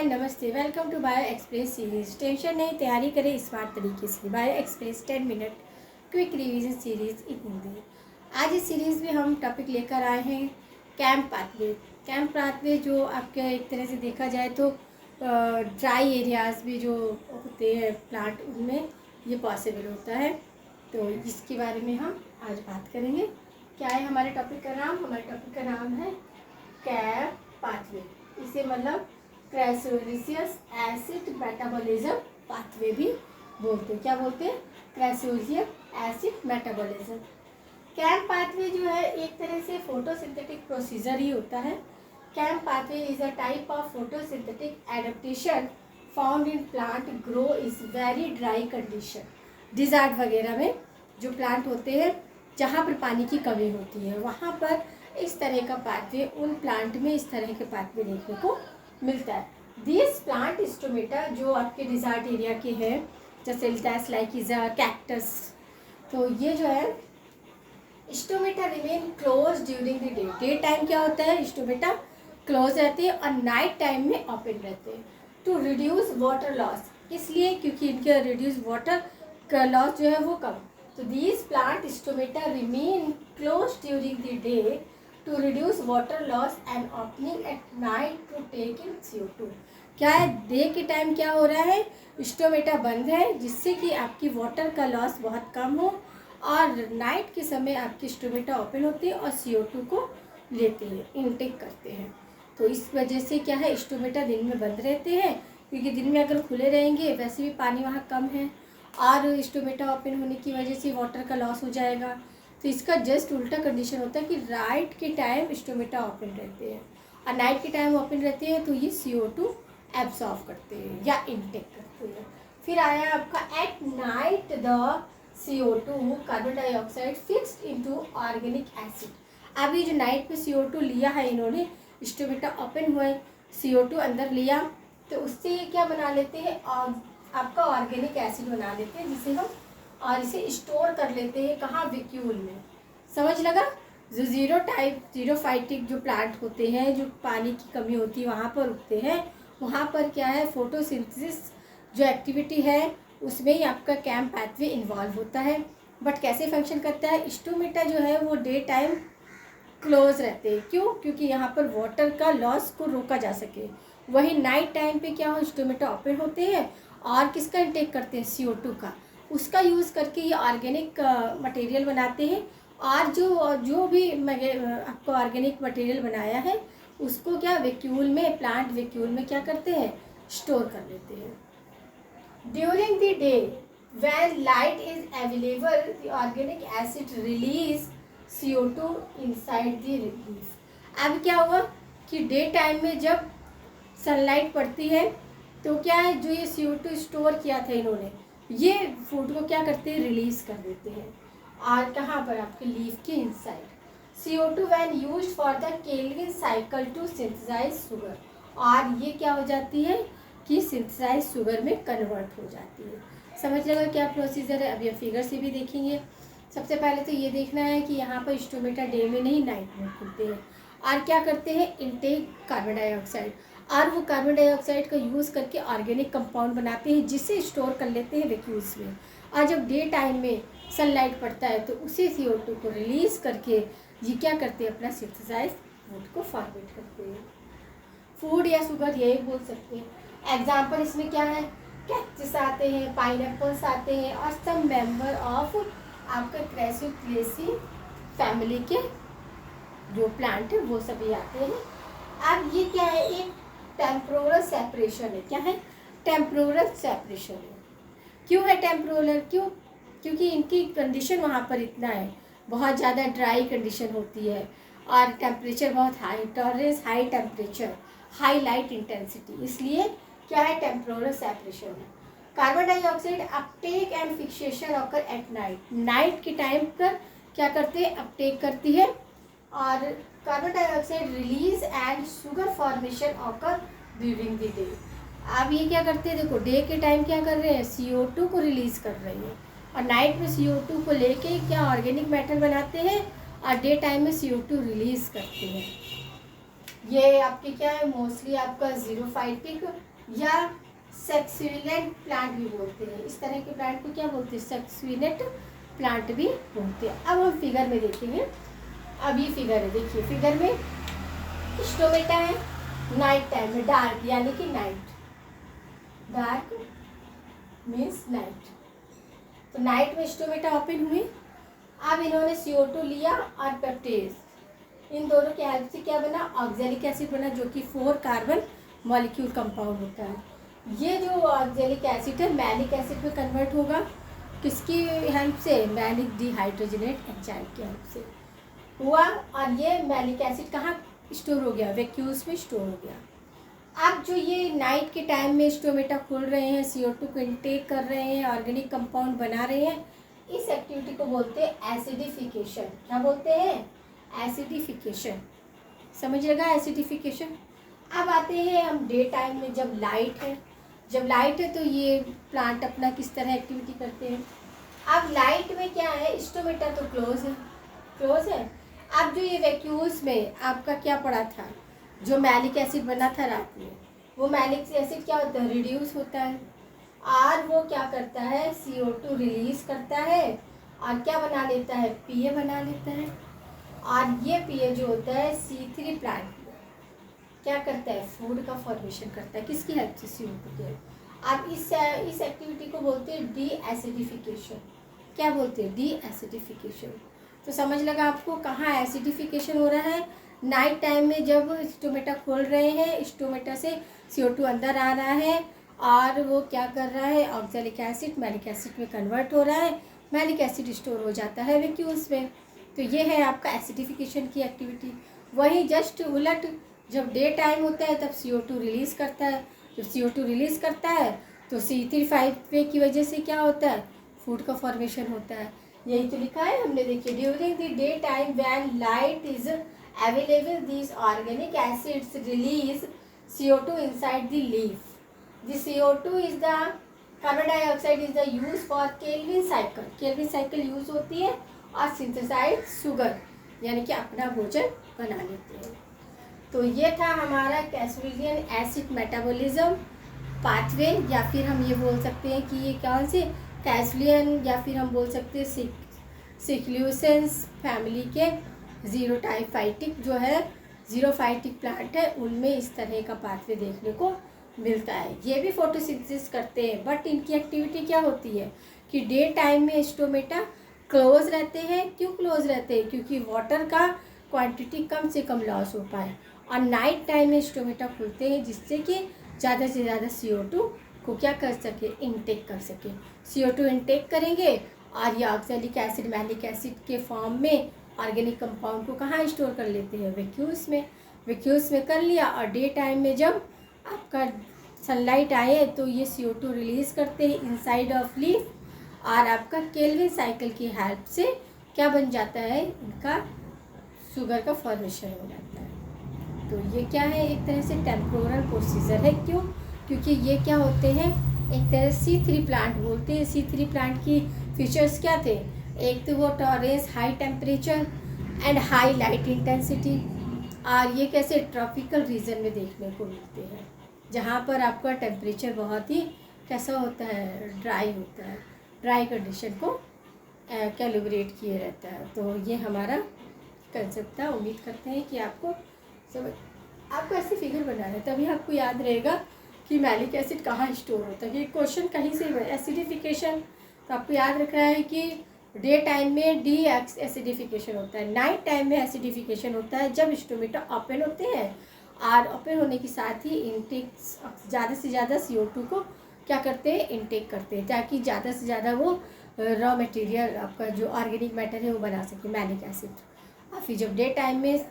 हाय नमस्ते, welcome to bio express series. Tension नहीं, तैयारी करें स्मार्ट तरीके से। Bio express 10 minute quick revision series in Hindi. आज इस सीरीज़ में हम टॉपिक लेकर आए हैं कैंप पाथवे। कैंप पाथवे जो आपके एक तरह से देखा जाए तो ड्राई एरियाज़ में जो होते हैं प्लांट, उनमें ये पॉसिबल होता है। तो इसके बारे में हम आज बात करेंगे। क्या है हमारे टॉपिक का नाम? हमारे टॉपिक का नाम है कैंप पाथवे। इसे मतलब क्राइसोलिसियस एसिड मेटाबॉलिज्म पाथवे भी बोलते हैं। क्या बोलते हैं? क्राइसोलिसियस एसिड मेटाबॉलिज्म। कैंप पाथवे जो है एक तरह से फोटोसिंथेटिक प्रोसीजर ही होता है। कैंप pathway is a type of photosynthetic adaptation found in plant grow is very dry condition. Desert वगैरह में जो प्लांट होते हैं जहाँ पर पानी की कमी होती है, वहाँ पर इस तरह का पाथवे, उन प्लांट में इस तरह के पाथवे देखने को मिलता है। दिस प्लांट स्टोमेटा जो आपके डिजर्ट एरिया के हैं, जैसे लाइकिजा, कैक्टस, तो ये जो है stomata remain close during the day. Day time क्या होता है? स्टोमेटा क्लोज रहते हैं और नाइट टाइम में ओपन रहते हैं टू रिड्यूस वाटर लॉस। इसलिए क्योंकि इनके रिड्यूस वाटर का लॉस जो है वो कम। तो these plant stomata remain close during the day to reduce water loss and opening at night to take in CO2। क्या है? डे के टाइम क्या हो रहा है? स्टोमेटा बंद है, जिससे कि आपकी वाटर का लॉस बहुत कम हो, और नाइट के समय आपकी स्टोमेटा ओपन होती है और CO2 को लेते हैं, इनटेक करते हैं। तो इस वजह से क्या है, स्टोमेटा दिन में बंद रहते हैं, क्योंकि दिन में अगर खुले रहेंगे वैसे भी पानी वहाँ कम है, और स्टोमेटा ओपन होने की वजह से वाटर का लॉस हो जाएगा। तो इसका जस्ट उल्टा कंडीशन होता है कि राइट के टाइम स्टोमेटा ओपन रहते हैं और नाइट के टाइम ओपन रहते हैं, तो ये CO2 एब्सॉर्ब करते हैं या इनटेक करते हैं। फिर आया आपका at night the CO2 carbon dioxide fixed into organic acid. अभी जो नाइट पे CO2 लिया है इन्होंने, स्टोमेटा ओपन हुए, CO2 अंदर लिया, तो उससे ये क्या बना लेते हैं, आपका ऑर्गेनिक एसिड बना लेते हैं, जिसे हम और इसे स्टोर कर लेते हैं। कहाँ? वैक्यूल में। समझ लगा? जो जीरोफाइटिक जो प्लांट होते हैं, जो पानी की कमी होती है वहाँ पर उगते हैं, वहाँ पर क्या है, फोटोसिंथेसिस जो एक्टिविटी है उसमें ही आपका कैंप पाथवे इन्वॉल्व होता है। बट कैसे फंक्शन करता है? स्टोमेटा जो है वो डे टाइम क्लोज रहते हैं। क्यों? क्योंकि यहाँ पर वाटर का लॉस को रोका जा सके। वही नाइट टाइम पे क्या हो, स्टोमेटा ओपन होते हैं और किसका इंटेक करते हैं? CO2 का। उसका यूज़ करके ये ऑर्गेनिक मटेरियल बनाते हैं, और जो भी आपको ऑर्गेनिक मटेरियल बनाया है उसको क्या वैक्यूल में, प्लांट वैक्यूल में क्या करते हैं? स्टोर कर लेते हैं। During the day when light is available the organic acid release CO2 inside the leaf. अब क्या हुआ कि डे टाइम में जब सनलाइट पड़ती है तो क्या है, जो ये CO2 स्टोर किया था इन्होंने, ये फूड को क्या करते हैं? रिलीज कर देते हैं। और कहाँ पर? आपके लीफ के inside. CO2 when used for the Calvin cycle to synthesise sugar. और ये क्या हो जाती है कि सिंथेसाइज शुगर में कन्वर्ट हो जाती है। समझ लगा क्या प्रोसीजर है? अब ये फिगर से भी देखेंगे। सबसे पहले तो ये देखना है कि यहाँ पर स्टोमेटा डे में नहीं नाइट में खुलते हैं, और क्या करते हैं? इनटेक कार्बन डाइऑक्साइड, और वो कार्बन डाइऑक्साइड का यूज़ करके ऑर्गेनिक कंपाउंड बनाते हैं, जिसे स्टोर कर लेते हैं वैक्यूल्स में। और जब डे टाइम में सनलाइट पड़ता है तो उसी CO2 को रिलीज़ करके ये क्या करते हैं? अपना सिंथेसाइज फूड को फॉर्मेट करते हैं। फूड या शुगर यही बोल सकते हैं। एग्जाम्पल इसमें क्या है? कैक्टस आते हैं, पाइनएप्पल्स आते हैं, और सब मेंबर ऑफ आपका क्रेसिफेरेसी फैमिली के जो प्लांट है वो सभी आते हैं। अब ये क्या है? एक टेम्पोरल सेपरेशन है। क्या है? टेम्पोरल सेपरेशन है। क्यों है टेम्पोरल? क्योंकि इनकी कंडीशन वहाँ पर इतना है, बहुत ज़्यादा ड्राई कंडीशन होती है, और टेम्परेचर बहुत high, tolerance high temperature, high light intensity, इसलिए क्या है? टेम्पोरल सेपरेशन है। Carbon dioxide Uptake and fixation occur at night. Night के टाइम पर क्या करते हैं? अपटेक करती है, और carbon dioxide release and sugar formation occur during the day. अब ये क्या करते हैं? देखो, डे के टाइम क्या कर रहे हैं? CO2 को रिलीज कर रहे हैं, और नाइट में CO2 को लेके क्या ऑर्गेनिक मैटर बनाते हैं, और डे टाइम में CO2 रिलीज करते हैं। ये आपके क्या है, मोस्टली आपका जीरोफाइटिक या सक्यूलेंट प्लांट भी बोलते हैं। इस तरह के प्लांट को क्या बोलते हैं, सक्यूलेंट प्लांट भी बोलते हैं। अब हम फिगर में देखेंगे। अब ये फिगर है, देखिए फिगर में स्टोमेटा है, नाइट टाइम में, डार्क यानी कि नाइट, डार्क मीन्स नाइट, तो नाइट में स्टोमेटा ओपन हुई। अब इन्होंने CO2 लिया और पेप्टेज, इन दोनों के हेल्प से क्या बना, ऑक्जेलिक एसिड बना, जो कि 4 कार्बन मॉलिक्यूल कंपाउंड होता है। ये जो ऑक्जेलिक एसिड है मैलिक एसिड में कन्वर्ट होगा, किसकी हेल्प से, मैलिक डिहाइड्रोजनेट एंजाइम की हेल्प से हुआ। और ये मैलिक एसिड कहाँ स्टोर हो गया, वैक्यूल्स में स्टोर हो गया। अब जो ये नाइट के टाइम में स्टोमेटा खोल रहे हैं, CO2 को इनटेक कर रहे हैं, ऑर्गेनिक कंपाउंड बना रहे हैं, इस एक्टिविटी को बोलते हैं एसिडिफिकेशन। क्या बोलते हैं, एसिडिफिकेशन। समझ लगा, एसिडिफिकेशन। अब आते हैं हम डे टाइम में, जब लाइट है, जब लाइट है तो ये प्लांट अपना किस तरह एक्टिविटी करते हैं। अब लाइट में क्या है, स्टोमेटा तो क्लोज है, क्लोज है। अब जो ये वैक्यूल्स में आपका क्या पड़ा था, जो मैलिक एसिड बना था रात में, वो मैलिक एसिड क्या होता है, रिड्यूस होता है, और वो क्या करता है, CO2 रिलीज करता है और क्या बना लेता है, PA बना लेता है। और ये PA जो होता है C3 प्लांट क्या करता है, फूड का फॉर्मेशन करता है, किसकी हेल्प से, CO2 की। अब इस एक्टिविटी को बोलते हैं डी एसिडिफिकेशन। क्या बोलते हैं, डी एसिडिफिकेशन। तो समझ लगा आपको कहाँ एसिडिफिकेशन हो रहा है, नाइट टाइम में जब स्टोमेटा खोल रहे हैं, स्टोमेटा से CO2 अंदर आ रहा है और वो क्या कर रहा है, ऑक्जेलिक एसिड मैलिक एसिड में कन्वर्ट हो रहा है, मैलिक एसिड स्टोर हो जाता है वैक्यूल्स में। तो ये है आपका एसिडिफिकेशन की एक्टिविटी। वही जस्ट उलट, जब डे टाइम होता है तब CO2 रिलीज़ करता है, जब CO2 रिलीज़ करता है तो C3 की वजह से क्या होता है, फूड का फॉर्मेशन होता है। यही तो लिखा है हमने, देखिए, during the day time when light is available these organic acids release CO2 inside the leaf. The CO2 is the carbon dioxide is the use for Calvin cycle. Calvin cycle use होती है और synthesise sugar यानी कि अपना भोजन बना लेते हैं। तो ये था हमारा कैसुलियन एसिड मेटाबॉलिज्म पाथवे, या फिर हम ये बोल सकते हैं कि ये कौन से कैसुलियन, या फिर हम बोल सकते हैं सिक्ल्यूसेंस फैमिली के जीरोटाइफाइटिक जो है, जीरोफाइटिक प्लांट है, उनमें इस तरह का पाथवे देखने को मिलता है। ये भी फोटोसिंथेसिस करते हैं, बट इनकी एक्टिविटी क्या होती है कि डे टाइम में स्टोमेटा क्लोज रहते हैं। क्यों क्लोज रहते हैं, क्योंकि वाटर का क्वांटिटी कम से कम लॉस हो पाए, और नाइट टाइम में स्टोमेटा खुलते हैं जिससे कि ज़्यादा से ज़्यादा CO2 को क्या कर सके, इनटेक कर सके। CO2 इनटेक करेंगे और ये ऑक्जेलिक एसिड मैलिक एसिड के फॉर्म में ऑर्गेनिक कंपाउंड को कहाँ स्टोर कर लेते हैं, वैक्यूल्स में। वैक्यूल्स में कर लिया, और डे टाइम में जब आपका सनलाइट आए तो ये CO2 रिलीज़ करते हैं इनसाइड ऑफ लीफ, और आपका केल्विन साइकिल की हेल्प से क्या बन जाता है, इनका शुगर का फॉर्मेशन हो जाता है। तो ये क्या है, एक तरह से टेम्पोरल प्रोसीजर है। क्यों, क्योंकि ये क्या होते हैं, एक तरह C3 प्लांट बोलते हैं। C3 प्लांट की फीचर्स क्या थे, एक तो वो tolerance high temperature and high light intensity, और ये कैसे ट्रॉपिकल रीजन में देखने को मिलते हैं, जहाँ पर आपका टेम्परेचर बहुत ही कैसा होता है, ड्राई होता है, ड्राई कंडीशन को कैलिब्रेट किए रहता है। तो ये हमारा कंसेप्ट था। उम्मीद करते हैं कि आपको आपको ऐसे फिगर बनाना है, तभी आपको याद रहेगा कि मैलिक एसिड कहाँ स्टोर होता है। ये क्वेश्चन कहीं से एसिडिफिकेशन, तो आपको याद रखना है कि डे टाइम में डी एसिडिफिकेशन होता है, नाइट टाइम में एसिडिफिकेशन होता है जब स्टोमेटा ओपन होते हैं, और ओपन होने के साथ ही इनटेक ज़्यादा से ज़्यादा CO2 को क्या करते हैं, इनटेक करते हैं, ताकि ज़्यादा से ज़्यादा वो रॉ मटेरियल आपका जो ऑर्गेनिक मैटर है वो बना सके, मैलिक एसिड। और फिर जब डे टाइम में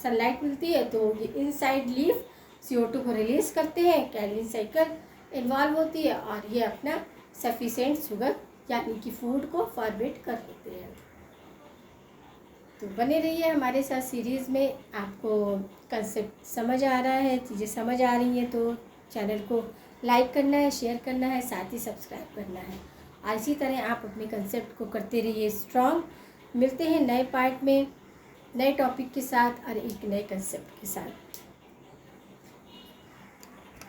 सनलाइट मिलती है तो ये इनसाइड लीफ CO2 को रिलीज़ करते हैं, कैल्विन साइकिल इन्वॉल्व होती है, और ये अपना सफिशेंट शुगर यानी कि फूड को फॉर्मेट कर लेते हैं। तो बने रहिए हमारे साथ सीरीज़ में। आपको कंसेप्ट समझ आ रहा है, चीज़ें समझ आ रही हैं तो चैनल को लाइक करना है, शेयर करना है, साथ ही सब्सक्राइब करना है। और इसी तरह आप अपने कंसेप्ट को करते रहिए स्ट्रॉन्ग। मिलते हैं नए पार्ट में नए टॉपिक के साथ और एक नए कंसेप्ट के साथ।